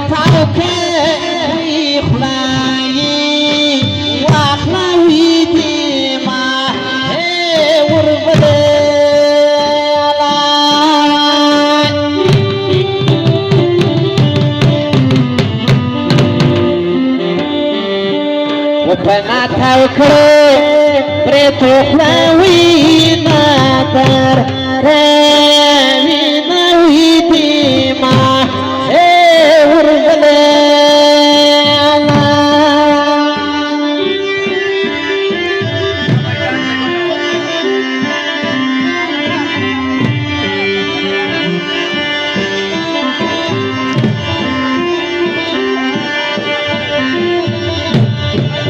تاوكي خلاي واخلاوي ديما هي وربلي وبنا تاوكي بريتو خلاوي نادر رامي ديما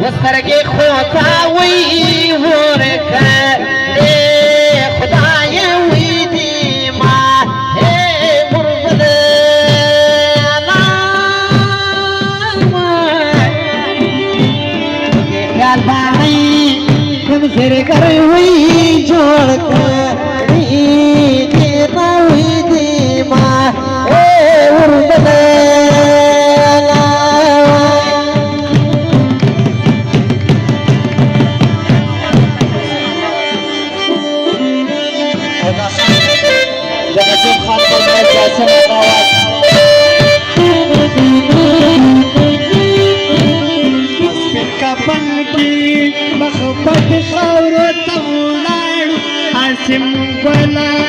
وسترګې خدا وی ورکه خدای وی دی ما هي مرغله خیال باندې کوم سر کوي وی جوړ کړی دی ما وی دی ما هي مرغله مخبط خورو تولار حاسم بلا